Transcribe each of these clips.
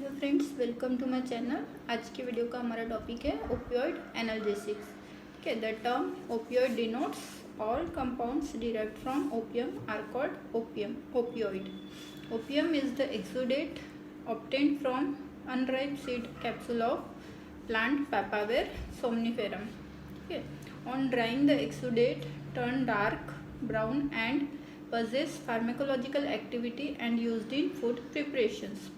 Hello friends, welcome to my channel. आज की video का हमारा टॉपिक है ओपियोइड एनाल्जेसिक्स। ठीक है, the term opioid denotes all compounds derived from opium are called opioid. Opium is the exudate obtained from unripe seed capsule of plant Papaver somniferum. Okay. On drying, the exudate turn dark brown and possess pharmacological activity and used in food preparations.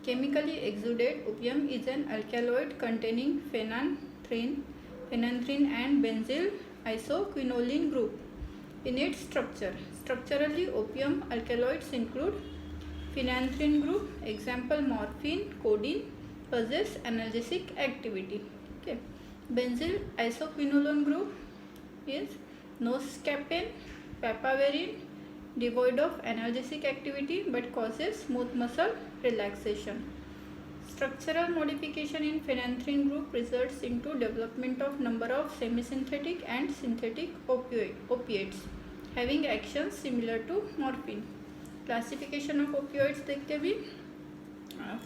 Chemically, exudate opium is an alkaloid containing phenanthrene and benzyl isoquinoline group. In its structurally, opium alkaloids include phenanthrene group, example morphine, codeine, possess analgesic activity. Okay. Benzyl isoquinoline group is noscapine, papaverine, devoid of analgesic activity but causes smooth muscle relaxation. Structural modification in phenanthrene group results into development of number of semi-synthetic and synthetic opiates having actions similar to morphine. Classification of opioids देखते भी।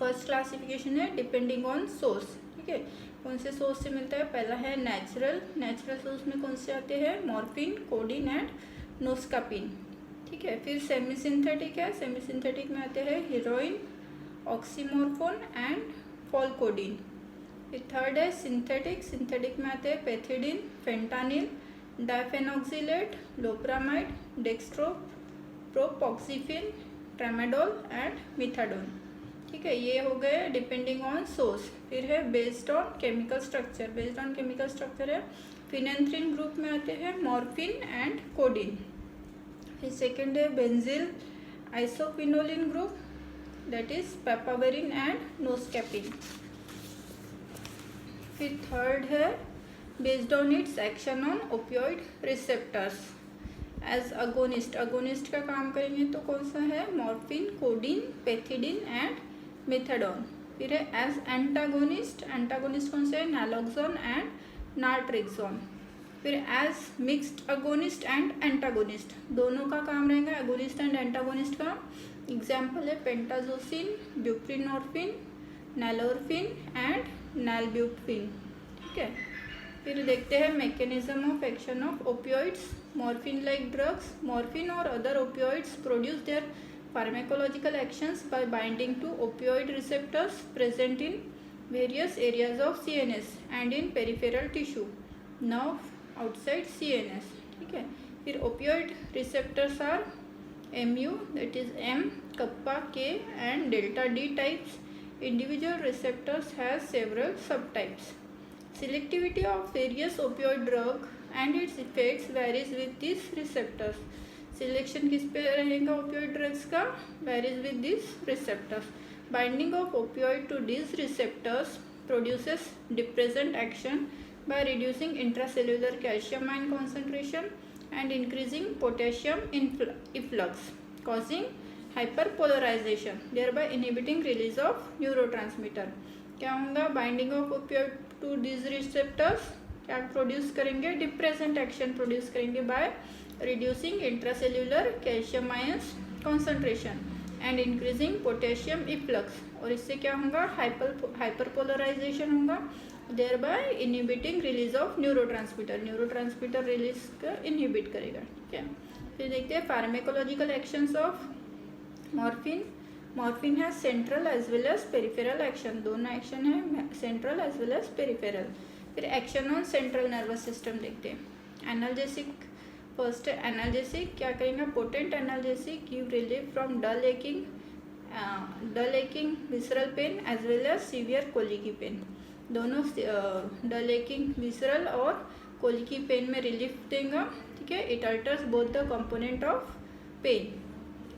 First classification है depending on source. ठीक है, कौन से source से मिलता है? पहला है नेचुरल सोर्स में कौन से आते हैं? Morphine, codeine and noscapine. ठीक है, फिर सेमी सिंथेटिक है। सेमी सिंथेटिक में आते हैं हीरोइन, ऑक्सीमोरफोन एंड फॉलकोडीन। फिर थर्ड है सिंथेटिक में आते हैं pethidine, fentanyl, diphenoxylate, loperamide, dextropropoxyphene, tramadol and methadone. ठीक है, ये हो गए डिपेंडिंग ऑन सोर्स। फिर है बेस्ड ऑन केमिकल स्ट्रक्चर है फिनेंथ्रीन ग्रुप में आते हैं मॉर्फिन एंड कोडीन। फिर सेकेंड है benzyl isoquinoline group, that is papaverine and noscapine. फिर थर्ड है based on its action on opioid receptors as agonist का काम करेंगे तो कौन सा है? Morphine, codeine, pethidine and methadone. फिर है एज एंटागोनिस्ट कौन सा है? Naloxone and naltrexone. फिर as mixed agonist and antagonist, दोनों का काम रहेगा अगोनिस्ट एंड एंटागोनिस्ट का। एग्जाम्पल है pentazocine, buprenorphine, nalorphine and nalbuphine. ठीक है, फिर देखते हैं mechanism of action of opioids. Morphine like drugs, morphine और other opioids produce their pharmacological actions by binding to opioid receptors present in various areas of CNS and in peripheral tissue, nerve outside CNS। ठीक है, फिर opioid receptors are MU, that is M, kappa, K and delta D types. Individual receptors has several subtypes. Selectivity of various opioid drug and its effects varies with these receptors. Selection किस पे रहेगा opioid drugs का? varies with these receptors. Binding of opioid to these receptors produces depressant action by reducing intracellular calcium ion concentration and increasing potassium efflux, causing hyperpolarization, thereby inhibiting release of neurotransmitter. क्या होगा? Binding of opioid to this receptors क्या produce करेंगे? Depressant action produce करेंगे by reducing intracellular calcium ions concentration and increasing potassium efflux. और इससे क्या होगा? Hyperpolarisation होगा, thereby inhibiting release of neurotransmitter release का इनहिबिट करेगा। ठीक है, फिर देखते हैं फार्माकोलॉजिकल एक्शंस ऑफ मॉर्फिन है central as well as peripheral action, दोनों एक्शन है central as well as peripheral. फिर action on central nervous system देखते हैं। एनाल्जेसिक फर्स्ट है एनाल्जेसिक, क्या करेंगे? Potent analgesic give relief from dull aching visceral pain as well as severe colicky pain. दोनों dull aching visceral और colicky pain में relief देगा। ठीक है, it alters both the component of pain,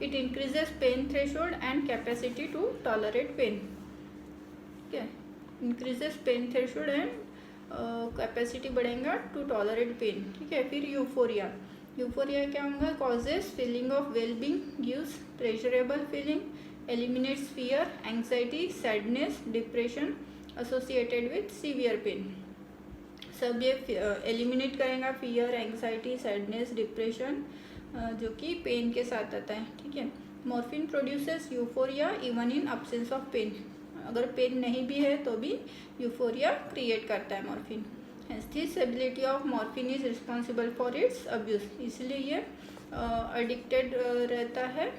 it increases pain threshold and capacity to tolerate pain. ठीक है, increases pain threshold and capacity बढ़ेगा to tolerate pain. ठीक है, फिर यूफोरिया क्या होगा? causes feeling of well-being, gives pleasurable feeling, eliminates fear, anxiety, sadness, depression associated with severe pain. सब ये एलिमिनेट करेगा फियर, एंग्जाइटी, सैडनेस, डिप्रेशन जो कि पेन के साथ आता है। ठीक है, morphine produces euphoria even in absence of pain. अगर पेन नहीं भी है तो भी यूफोरिया क्रिएट करता है morphine. This ability of morphine is responsible for its abuse, इसलिए ये एडिक्टेड रहता है।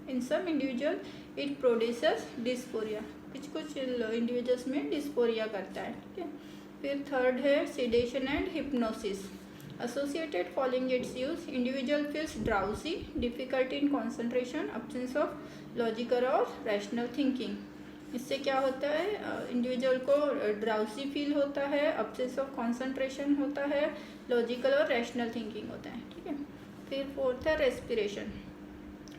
In some individual it produces dysphoria, कुछ इंडिविजुअल्स में डिस्फोरिया करता है। ठीक है, फिर थर्ड है sedation and hypnosis. Associated following its use, individual feels drowsy, difficulty in concentration, absence of logical or rational thinking। इससे क्या होता है, इंडिविजुअल को ड्राउसी फील होता है, absence of concentration होता है, लॉजिकल और रैशनल थिंकिंग होता है। ठीक है, फिर फोर्थ है रेस्पिरेशन।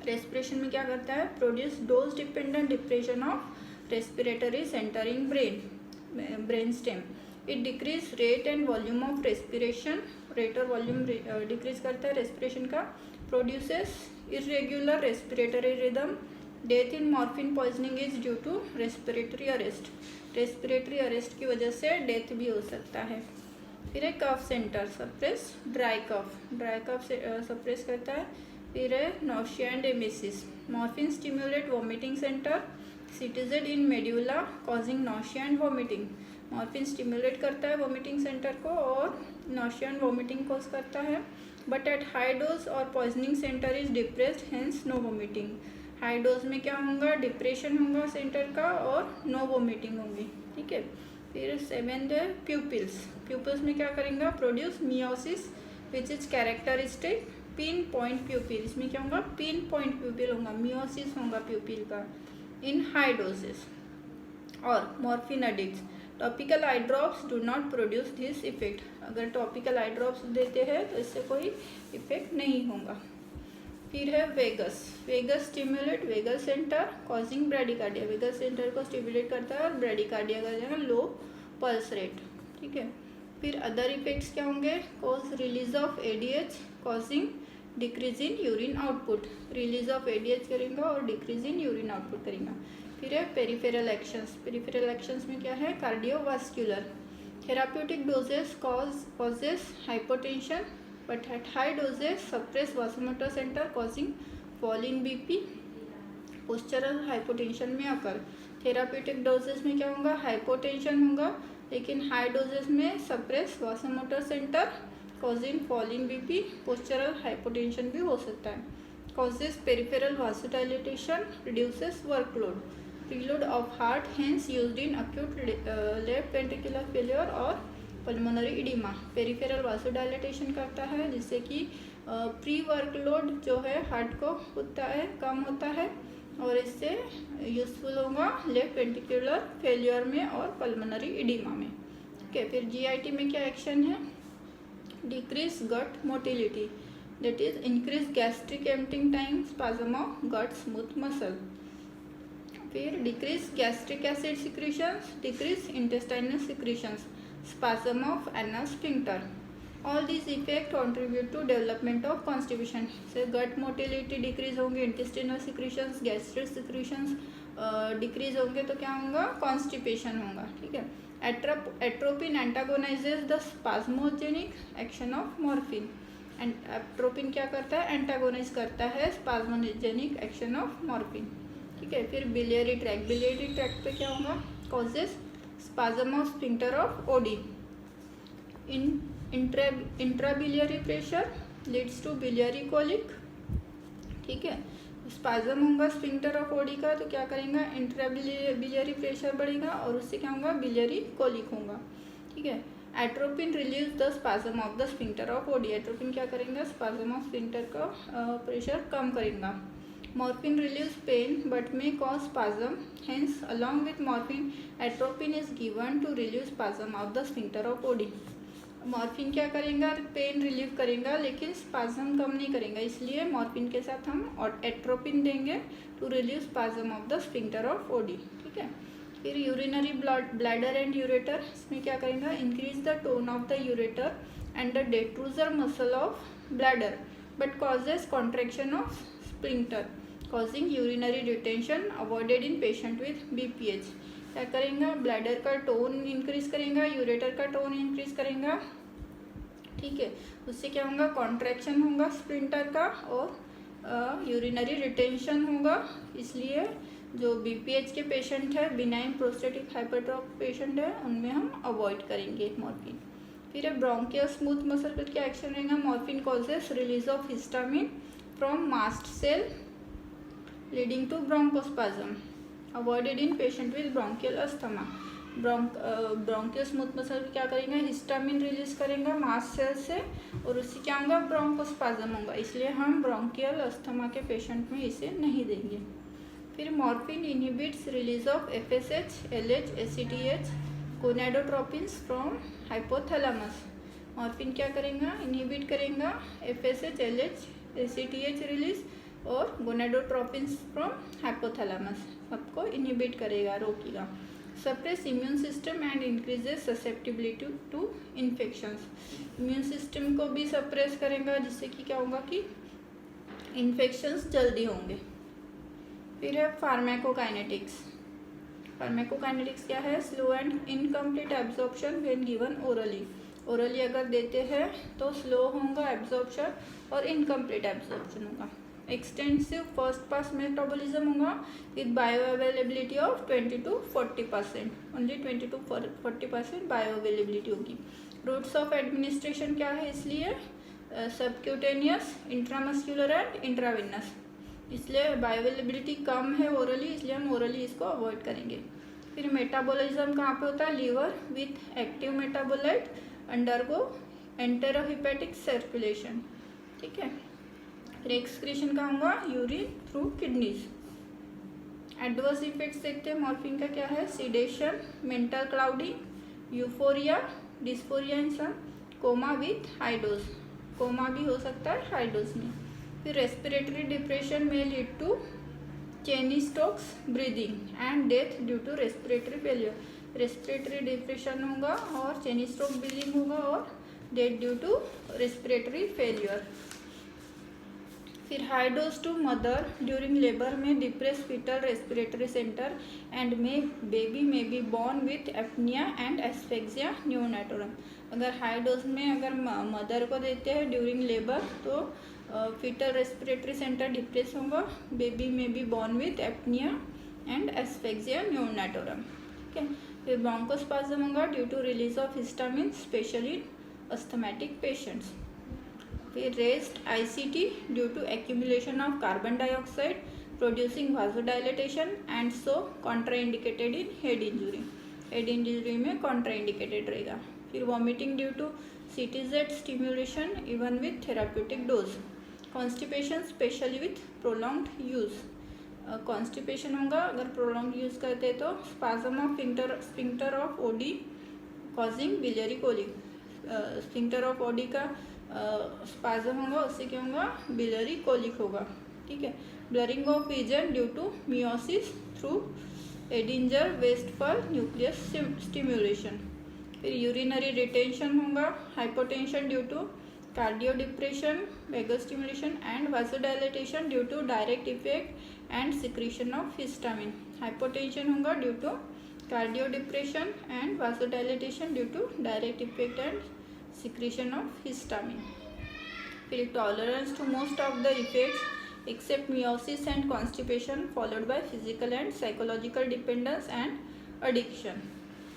रेस्पिरेशन में क्या करता है, produce dose dependent depression of respiratory centre in brain stem. It decrease rate and volume of respiration, rate और वॉल्यूम डिक्रीज करता है रेस्पिरेशन का। Produces irregular respiratory rhythm. Death in morphine poisoning is due to respiratory arrest, respiratory arrest की वजह से death भी हो सकता है। फिर है cough centre suppress, dry cough suppress करता है। फिर है nausea and emesis. Morphine stimulate vomiting centre CTZ in medulla causing nausea and vomiting. Morphine stimulate करता है वॉमिटिंग सेंटर को और नोशिया एंड वॉमिटिंग कॉज करता है। बट एट हाई डोज और poisoning centre is depressed, hence no vomiting. High dose में क्या होगा, डिप्रेशन होगा सेंटर का और नो वॉमिटिंग होगी। ठीक है, फिर सेवेंथ है प्यूपिल्स में क्या करेंगे, produce meiosis which is characteristic pin point प्यूपिल। इसमें क्या होगा, पिन पॉइंट प्यूपिल होगा, मियोसिस होगा प्यूपिल का इन हाई डोजेस। और morphine addicts, topical eye drops do not produce this effect. अगर टॉपिकल आई ड्रॉप्स देते हैं तो इससे कोई इफेक्ट नहीं होगा। फिर है vagus stimulate vagus centre causing bradycardia. Vagus centre को स्टिम्युलेट करता है और ब्रेडिकार्डिया का जो है लो पल्स रेट। ठीक है, फिर अदर इफेक्ट्स क्या होंगे, cause release of ADH causing decrease in urine output. Release of ADH करेंगे और डिक्रीज इन यूरिन आउटपुट करेंगे। फिर है पेरिफेरल एक्शंस में क्या है, cardiovascular. Therapeutic doses causes hypotension but at high doses suppress vasomotor centre causing fall in BP. Postural hypotension में अकर therapeutic doses में क्या होगा, हाइपोटेंशन होगा, लेकिन हाई डोजेस में suppress vasomotor centre causing fall in BP. Postural hypotension भी हो सकता है। Causes peripheral vasodilatation, reduces workload, preload of heart, hence used in acute left ventricular failure और pulmonary edema। पेरिफेरल वासोडाइलेटेशन करता है जिससे कि प्री वर्कलोड जो है हार्ट को होता है कम होता है और इससे यूजफुल होगा लेफ्ट वेंट्रिकुलर फेलियर में और पल्मोनरी इडीमा में। ठीक है, फिर जीआईटी में क्या एक्शन है, decrease gut motility, that is increase gastric emptying time, spasm of gut smooth muscle. फिर decrease gastric acid secretions, decrease intestinal secretions, spasm of anal sphincter. All this effect contribute to development of constipation. से gut motility decrease होंगे, intestinal secretions, gastric secretions decrease होंगे तो क्या होगा, constipation होगा। ठीक है, atropine antagonises the spasmogenic action of morphine. And atropine क्या करता है, एंटागोनाइज करता है स्पाज्मोजेनिक एक्शन ऑफ मॉर्फिन। ठीक है, फिर बिलियरी ट्रैक्ट पे क्या होगा, causes spasm of sphincter of Oddi. Intrabiliary pressure leads to biliary colic. ठीक है, स्पाज्म होगा स्फिंक्टर ऑफ ओडी का तो क्या करेंगे, इंट्राबिलियरी प्रेशर बढ़ेगा और उससे क्या होगा, बिलियरी कोलिक होगा। ठीक है, atropine release the spasm of the sphincter of OD. Atropine क्या करेंगे, स्पाज्म ऑफ स्फिंक्टर का प्रेशर कम करेगा। Morphine relieves pain but may cause spasm. Hence, along with morphine, atropine is given to relieve spasm of the sphincter of OD. Morphine क्या करेगा, pain relieve करेगा लेकिन spasm कम नहीं करेगा, इसलिए मॉर्फिन के साथ हम और एट्रोपिन देंगे to relieve spasm of the sphincter of Oddi. ठीक है, फिर यूरिनरी ब्लैडर एंड यूरेटर, इसमें क्या करेगा, increase the tone of the ureter and the detrusor muscle of bladder but causes contraction of sphincter causing urinary retention avoided in patient with BPH. क्या करेंगे, bladder का tone increase करेगा, ureter का tone increase करेगा। ठीक है, उससे क्या होगा, कॉन्ट्रैक्शन होगा स्फिंक्टर का और यूरिनरी रिटेंशन होगा, इसलिए जो BPH के पेशेंट है, बिनाइन प्रोस्टेटिक हाइपरट्रॉफी पेशेंट है, उनमें हम अवॉइड करेंगे मॉर्फिन। फिर है ब्रोंकियल स्मूथ मसल पर क्या एक्शन रहेगा? Morphine causes release of histamine from mast cell leading to bronchospasm, avoided in patient with bronchial asthma. Bronchial smooth muscle क्या करेंगे? हिस्टामिन रिलीज करेंगे मास्ट सेल से, और उससे क्या होगा? ब्रोंकोस्पाज्म होगा, इसलिए हम ब्रोंकियल अस्थमा के पेशेंट में इसे नहीं देंगे। फिर morphine inhibits release of FSH, LH, ACTH, gonadotropins from hypothalamus. Morphine क्या करेगा? इनहिबिट करेगा FSH, LH, ACTH रिलीज और गोनाडोट्रोपिन्स फ्रॉम हाइपोथैलेमस, सबको इनहिबिट करेगा, रोकेगा। Suppress immune system and increases susceptibility to infections, immune system को भी सप्रेस करेगा, जिससे कि क्या होगा कि इन्फेक्शंस जल्दी होंगे। फिर है फार्माकोकाइनेटिक्स। फार्माकोकाइनेटिक्स क्या है? Slow and incomplete absorption when given orally. Orally अगर देते हैं तो स्लो होगा एब्जॉर्प्शन और इनकम्प्लीट एब्जॉर्प्शन होगा। एक्सटेंसिव फर्स्ट पास मेटाबॉलिज्म होगा with bio availability of 20 to 40%, only 20 to 40% bio availability होगी। रूट्स ऑफ एडमिनिस्ट्रेशन क्या है? इसलिए सबक्यूटेनियस, इंट्रामस्क्यूलर एंड इंट्रावेनस, इसलिए बायो अवेलेबिलिटी कम है ओरली, इसलिए हम ओरली इसको अवॉइड करेंगे। फिर मेटाबॉलिज्म कहाँ पे होता है? Liver with active metabolite undergo enterohepatic circulation, ठीक है। फिर एक्सक्रीशन कहाँ होगा? Urine through kidneys. Adverse effects देखते हैं मॉर्फिन का क्या है? Sedation, mental clouding, euphoria, dysphoria in some, coma with high dose, coma भी हो सकता है हाई डोज में। फिर रेस्पिरेटरी डिप्रेशन में lead to Cheyne Stokes breathing and death due to respiratory failure, respiratory depression होगा और चेनी-स्टोक ब्रीदिंग होगा और death due to respiratory failure. फिर high dose to mother during labour में depress fetal respiratory centre and baby में be born with apnoea and asphyxia neonatorum. अगर high dose में अगर मदर को देते हैं ड्यूरिंग लेबर तो फीटल रेस्पिरेटरी सेंटर डिप्रेस होगा, बेबी में be born with apnoea and asphyxia neonatorum, ठीक है। फिर ब्रोंकोस्पाज्म होगा due to release of histamine specially asthmatic patients. फिर raised ICT due to accumulation of carbon dioxide producing vasodilatation and so contraindicated in head injury, head injury में contraindicated रहेगा। फिर vomiting due to CTZ stimulation even with therapeutic dose. Constipation specially with prolonged use, constipation होगा अगर prolong use करते तो। Spasm of sphincter of OD causing biliary colic, sphincter of OD का spasm होगा, उससे क्या होगा? बिलियरी कोलिक होगा, ठीक है। Blurring of vision due to miosis through Edinger Westfall nucleus stimulation. फिर यूरिनरी रिटेंशन होगा, hypotension due to cardio depression, vagus stimulation and vasodilatation due to direct effect and secretion of histamine. Hypotension होगा due to cardio depression and vasodilatation due to direct effect and secretion of histamine. फिर tolerance to most of the effects except meiosis and constipation followed by physical and psychological dependence and addiction,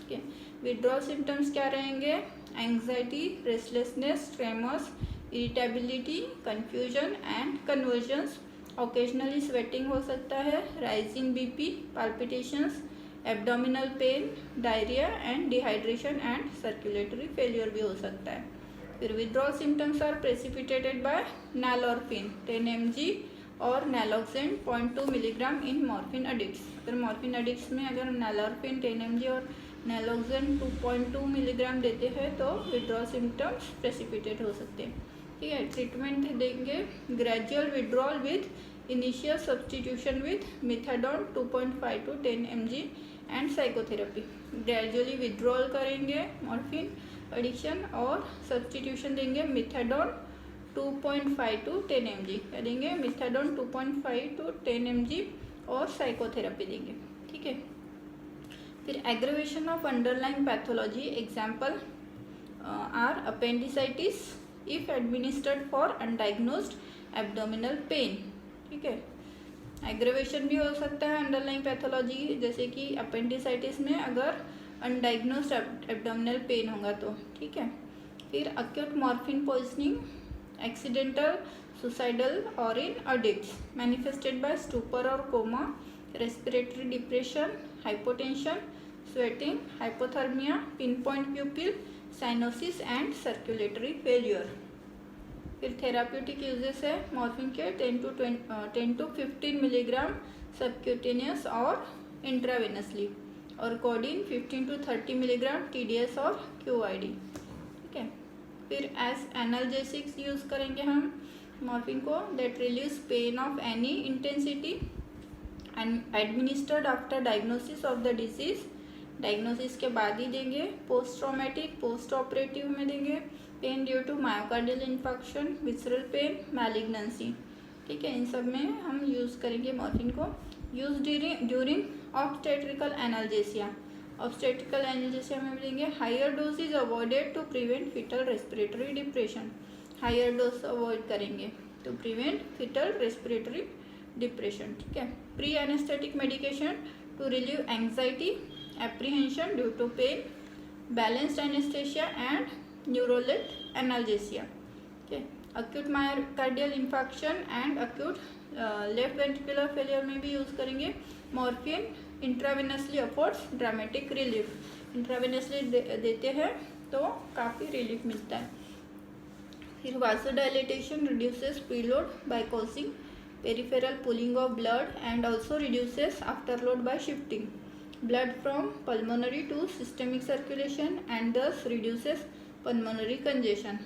okay. withdrawal symptoms क्या रहेंगे? anxiety, restlessness, tremors, irritability, confusion and convulsions, occasionally sweating हो सकता है, rising BP, palpitations, abdominal pain, diarrhoea and dehydration and circulatory failure भी हो सकता है। फिर withdrawal symptoms are precipitated by nalorphine 10 mg और naloxone 0.2 milligram in morphine addicts. अगर मॉर्फिन एडिक्ट्स में अगर नैलोरफिन 10 mg और नैलोक्सेन 2.2 मिलीग्राम देते हैं तो विड्रॉल सिम्टम्स प्रेसिपिटेट हो सकते हैं, ठीक है। ट्रीटमेंट देंगे gradual withdrawal with initial substitution with methadone 2.5 to 10 mg and psychotherapy. Gradually withdrawal करेंगे मॉर्फिन एडिक्शन और सब्सटीट्यूशन देंगे मिथाडोन 2.5 to 10 mg, क्या देंगे? मिथाडोन 2.5 to 10 mg और साइकोथेरेपी देंगे, ठीक है। फिर aggravation of underlying pathology example are appendicitis if administered for undiagnosed abdominal pain, ठीक है। एग्रेवेशन भी हो सकता है अंडरलाइंग पैथोलॉजी, जैसे कि अपेंडिसाइटिस में अगर अनडायग्नोस्ड एब्डोमिनल पेन होगा तो, ठीक है। फिर acute morphine poisoning, accidental, suicidal और in addicts, manifested by stupor और coma, respiratory depression, hypotension, sweating, hypothermia, pinpoint pupil, cyanosis and circulatory failure. फिर थेराप्यूटिक यूजेस है मॉर्फिन के 10 to 15 मिलीग्राम सबक्यूटेनियस और इंट्रावेनसली, और कोडिन 15 to 30 मिलीग्राम TDS और QID, ठीक है। फिर एज एनाल्जेसिक्स यूज़ करेंगे हम मॉर्फिन को, that release pain of any intensity and administered after diagnosis of the disease, diagnosis के बाद ही देंगे। पोस्ट ट्रॉमेटिक, पोस्ट ऑपरेटिव में देंगे। Pain due to myocardial infection, visceral pain, malignancy, ठीक है, इन सब में हम यूज़ करेंगे मॉर्फिन को। Use during obstetrical analgesia, obstetrical analgesia में देंगे। Higher dose is avoided to prevent fetal respiratory depression, higher dose avoid करेंगे to prevent fetal respiratory depression, ठीक है। Pre anaesthetic medication to relieve anxiety, apprehension due to pain, balanced anaesthesia and neurolept analgesia, ठीक है। Acute myocardial infection and acute left ventricular failure में भी use करेंगे morphine. Intravenously affords dramatic relief, intravenously देते हैं तो काफ़ी रिलीफ मिलता है। फिर vasodilatation reduces preload by causing peripheral pooling of blood and also reduces afterload by shifting blood from pulmonary to systemic circulation and thus reduces pulmonary congestion,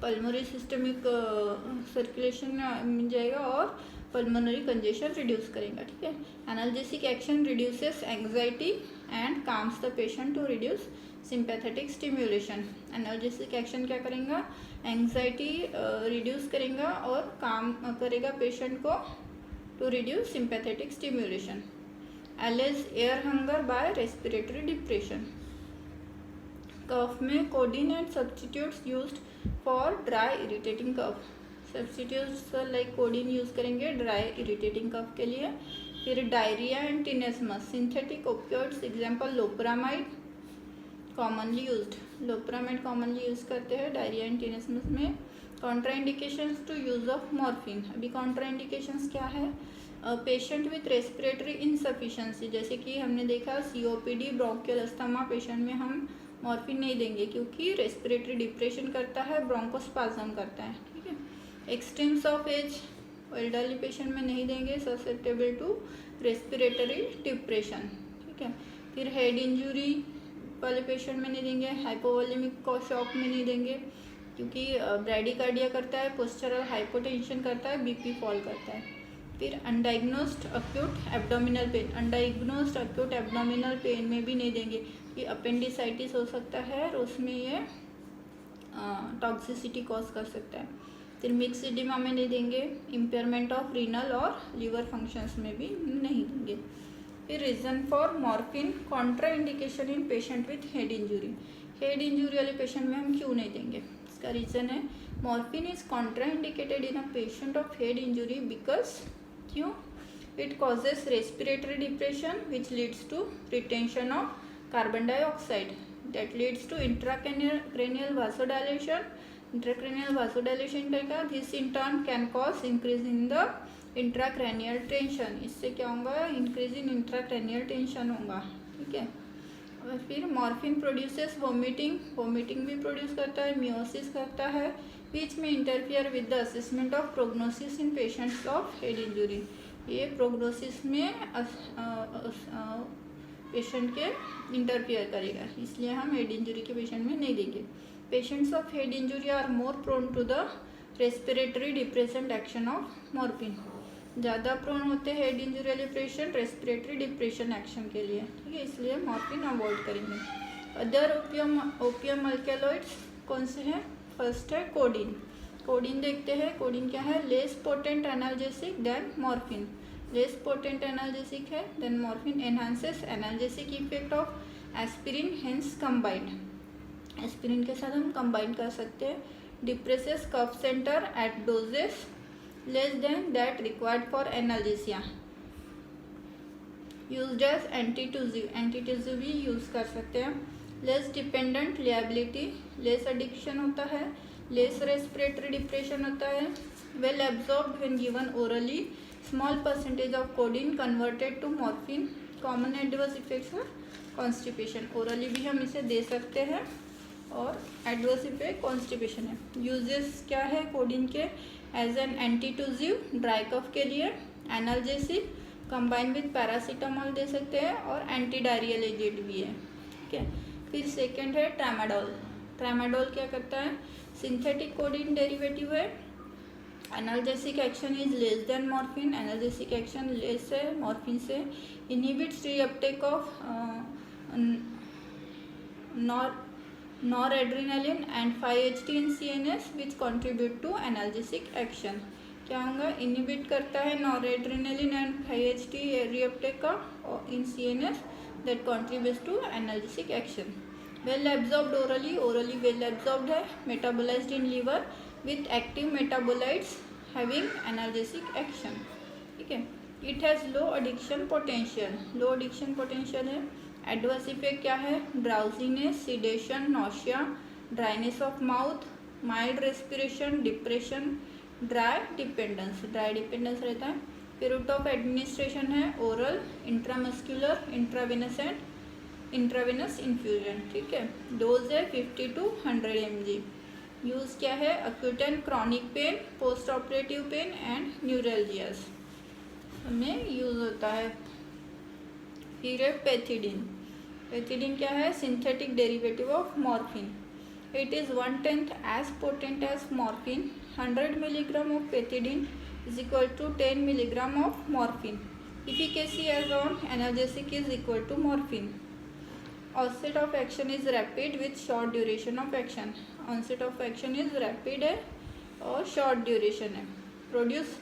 pulmonary systemic circulation मिल जाएगा और पल्मोनरी कंजेशन रिड्यूस करेगा, ठीक है। Analgesic action reduces anxiety and calms the patient to reduce sympathetic stimulation, analgesic action क्या करेगा, anxiety reduce करेगा और काम करेगा पेशेंट को to reduce sympathetic stimulation. Allays air hunger by respiratory depression, cough में codeine and substitutes used for dry irritating cough, substitutes like codeine use करेंगे dry irritating cough के लिए। फिर diarrhoea and tenesmus, synthetic opioids example loperamide commonly used, loperamide commonly use करते हैं diarrhoea and tenesmus में। Contraindications to use of morphine, अभी contraindications क्या है, पेशेंट विथ रेस्पिरेटरी इनसफिशेंसी, जैसे कि हमने देखा COPD, ब्रोंकियल अस्थमा पेशेंट में हम मॉर्फिन नहीं देंगे क्योंकि रेस्पिरेटरी डिप्रेशन करता है, ब्रोंकोस्पाज्म करता है, ठीक है। Extremes of age, elderly patient में नहीं देंगे, ससेप्टेबल टू रेस्पिरेटरी डिप्रेशन, ठीक है। फिर हेड इंजरी वाले पेशेंट में नहीं देंगे, हाइपोवोलेमिक शॉक में नहीं देंगे क्योंकि ब्रैडीकार्डिया करता है, पोस्चरल हाइपोटेंशन करता है, BP फॉल करता है। फिर undiagnosed acute abdominal pain, undiagnosed acute abdominal pain में भी नहीं देंगे कि अपेंडिसाइटिस हो सकता है और उसमें ये टॉक्सिसिटी कॉज कर सकता है। फिर मिक्स इडिमा में नहीं देंगे, इम्पेयरमेंट ऑफ रीनल और लिवर फंक्शंस में भी नहीं देंगे। फिर reason for morphine contraindication in patient with head injury, head injury वाले पेशेंट में हम क्यों नहीं देंगे, इसका रीज़न है morphine is contraindicated in a patient of head injury because, क्यों, it causes respiratory depression which leads to retention of carbon dioxide that leads to intracranial vasodilation, intracranial vasodilation करेगा, this in turn can cause increase in the intracranial tension, इससे क्या होगा, increase in intracranial tension होगा, ठीक है। और फिर morphine produces vomiting, vomiting भी प्रोड्यूस करता है, मियोसिस करता है, बीच में interfere with the assessment of prognosis in patients of head injury, ये प्रोग्नोसिस में पेशेंट के इंटरफियर करेगा, इसलिए हम हेड इंजरी के पेशेंट में नहीं देंगे। Patients of head injury are more prone to the respiratory depressant action of morphine, ज़्यादा प्रोन होते हैं हेड इंजरी वाले पेशेंट रेस्पिरेटरी डिप्रेशन एक्शन के लिए, ठीक है, इसलिए मॉर्फिन अवॉइड करेंगे। अदर ओपियम अल्केलॉइड्स कौन से हैं, फर्स्ट है कोडिन, कोडिन देखते हैं, कोडिन क्या है, less potent analgesic than morphine, less potent analgesic है than morphine, enhances analgesic effect of aspirin, hence combined, aspirin के साथ हम कंबाइन कर सकते हैं। Depresses cough centre at doses less than that required for analgesia, used as antitussive भी use कर सकते हैं। Less dependent liability, less addiction होता है, लेस रेस्पिरेटरी डिप्रेशन होता है, well absorbed when given orally, small percentage of codeine converted to morphine, common adverse effects है constipation, orally भी हम इसे दे सकते हैं, और एडवर्स इफेक्ट कॉन्स्टिपेशन है। यूजेस क्या है कोडीन के, as an antitussive dry cough के लिए, एनाल्जेसिक कंबाइन विद पैरासीटामोल दे सकते हैं, और एंटी डायरियल एजेंट भी है। ठीक है, फिर सेकेंड है ट्रामाडोल। ट्रामाडोल क्या करता है, सिंथेटिक कोडीन डेरिवेटिव है, analgesic action is less than morphine, analgesic action less है मॉर्फिन से, inhibits reuptake of noradrenaline and 5-HT in CNS which contribute to analgesic action. क्या होगा, इनहिबिट करता है नॉरएड्रेनालिन एंड 5-HT रीअपटेक का in CNS that contributes to analgesic action. Well absorbed orally, orally well absorbed है, metabolised in liver with active metabolites having analgesic action. ठीक है, it has low addiction potential, low addiction potential है। Adverse effect क्या है, drowsiness, sedation, nausea, dryness of mouth, mild respiration, depression, dry dependence रहता है। फिर route of administration है oral, intramuscular, intravenous infusion. ठीक है, डोज है 50 to 100 mg। यूज़ क्या है, acute and chronic pain, post operative pain and neuralgias में यूज़ होता है। फिर है पैथिडीन। पैथिडीन क्या है, synthetic derivative of morphine. It is 1/10 as potent as morphine. 100 milligram of pethidine is equal to 10 milligram of morphine. Efficacy as on analgesic is equal to morphine. Onset of action is rapid with short duration of action. Onset of action is rapid है और short duration है। Produce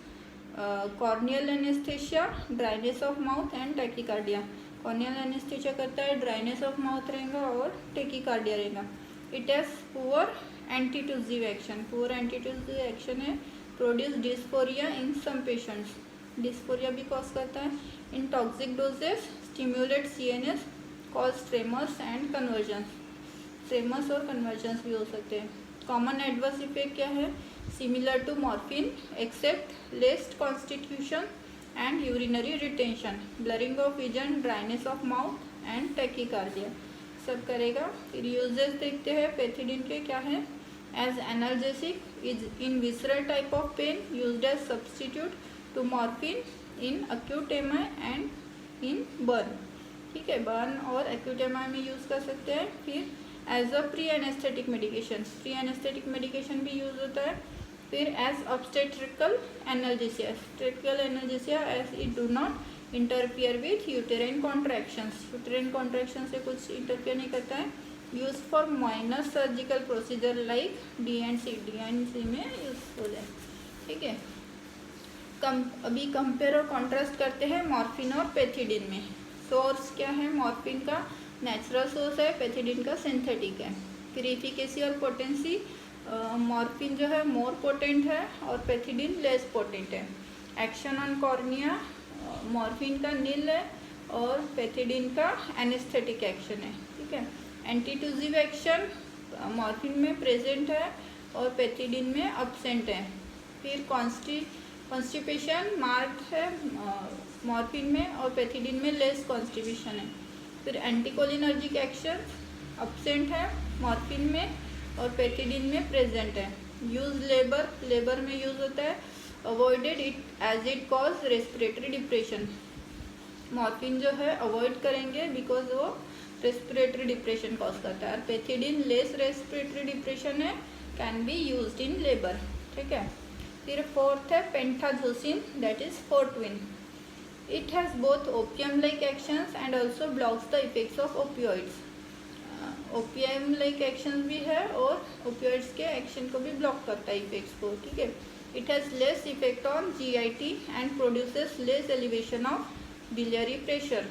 corneal anesthesia, dryness of mouth and tachycardia. Corneal anesthesia करता है, dryness of mouth रहेगा और tachycardia रहेगा। It has poor antitussive action, पूरा antitussive action है। Produce dysphoria in some patients, dysphoria भी कॉज करता है। In toxic doses stimulate CNS, cause tremors and convulsions, tremors और कन्वर्जन्स भी हो सकते हैं। कॉमन एडवर्स इफेक्ट क्या है, similar to morphine except less constipation and urinary retention, blurring of vision, dryness of mouth and tachycardia सब करेगा। फिर यूजेस देखते हैं पैथिडीन के क्या है, as analgesic is in visceral type of pain, used as substitute to morphine in acute MI and in burn. ठीक है, बर्न और एक्यूट MI में यूज़ कर सकते हैं। फिर as a pre anaesthetic medication, pre anaesthetic medication भी use होता है। फिर as obstetrical analgesia, obstetrical analgesia as it do not interfere with uterine contractions, uterine contraction से कुछ इंटरफियर नहीं करता है। Use for minor surgical procedure like D&C में यूजफुल है। ठीक है, अभी कंपेयर और कॉन्ट्रास्ट करते हैं मॉर्फिन और पैथिडीन में। सोर्स क्या है, मॉर्फिन का नेचुरल सोर्स है, पैथिडीन का सिंथेटिक है। फिर एफिकेसी और पोटेंसी, मॉर्फिन जो है मोर पोटेंट है और पैथिडीन लेस पोटेंट है। एक्शन ऑन कॉर्निया, मॉर्फिन का नील है और पैथिडीन का एनेस्थेटिक एक्शन है। ठीक है, एंटीट्यूजिव एक्शन मॉर्फिन में प्रेजेंट है और पैथिडीन में अब्सेंट है। फिर कॉन्स्टिपेशन मार्क्ड है मॉर्फिन में और पैथिडीन में लेस कॉन्स्टिपेशन है। फिर एंटीकोलिनर्जिक एक्शन अब्सेंट है मॉर्फिन में और पैथिडीन में प्रेजेंट है। यूज लेबर में यूज होता है। Avoided it as it cause respiratory depression, morphine जो है अवॉइड करेंगे बिकॉज वो रेस्पिरेटरी डिप्रेशन कॉज करता है। और पैथिडीन लेस रेस्पिरेटरी डिप्रेशन है, can be used in labour. ठीक है, फिर फोर्थ है pentazocine, that is Fortwin. It has both opium like actions and also blocks the effects of opioids. Opium like action भी है और ओपियोइड्स के action को भी ब्लॉक करता है इफेक्ट्स को। ठीक है, it has less effect on GIT and produces less elevation of biliary pressure.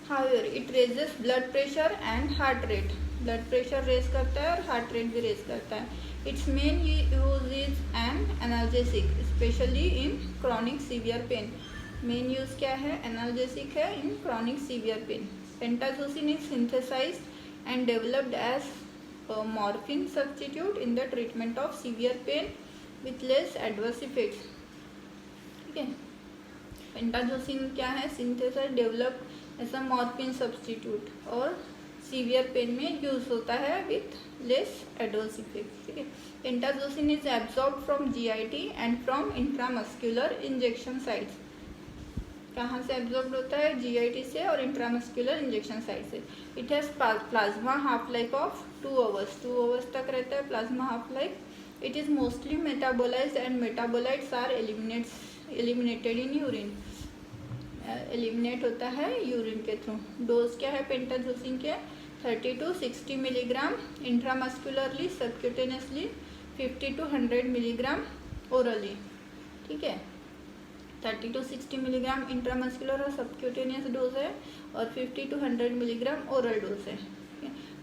However, it raises blood pressure and heart rate. Blood pressure race करता है और हार्ट रेट भी रेस करता है. It's main use is an analgesic specially in chronic severe pain. Main use क्या है? Analgesic है in chronic severe pain. Pentazocine is synthesised and developed as morphine substitute in the treatment of severe pain with less adverse effects. ठीक है, pentazocine क्या है? Synthesise develop as a morphine substitute और severe pain में use होता है with less adverse effect. ठीक है, pentazocine is absorb from GIT and from intramuscular injection sites. कहाँ से एब्जॉर्ब होता है? जीआईटी से और इंट्रामस्क्यूलर इंजेक्शन साइट से. It has plasma half life of 2 hours. 2 hours तक रहता है plasma half life. It is mostly metabolised and metabolites are eliminated in urine. Eliminate होता है यूरिन के थ्रू. डोज क्या है पेंटाजोसिन के? 30 to 60 milligram intramuscularly, subcutaneously 50 to 100 milligram orally. ठीक है, 30 to 60 मिलीग्राम इंट्रामस्कुलर और सबक्यूटेनियस डोज है और 50 to 100 मिलीग्राम ओरल डोज है.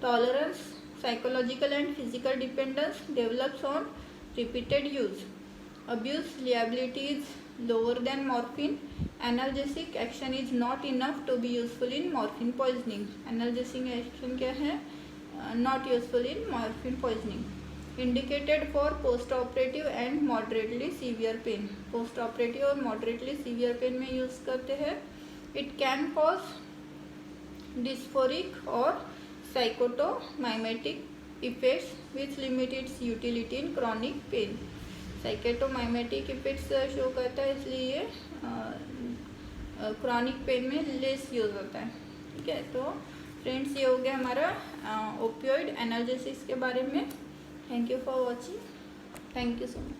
Tolerance, psychological and physical dependence develops on repeated use. Abuse liability is lower than morphine. Analgesic action is not enough to be useful in morphine poisoning. Analgesic action क्या है? Not useful in morphine poisoning. Indicated for post-operative and moderately severe pain. Post-operative और moderately severe pain में use करते हैं. It can cause dysphoric or psychotomimetic effects which limit its utility in chronic pain. Psychotomimetic effects show करता है, इसलिए chronic pain में less use होता है. ठीक है, तो फ्रेंड्स ये हो गया हमारा ओपियोइड एनाल्जेसिस के बारे में. Thank you for watching. Thank you so much.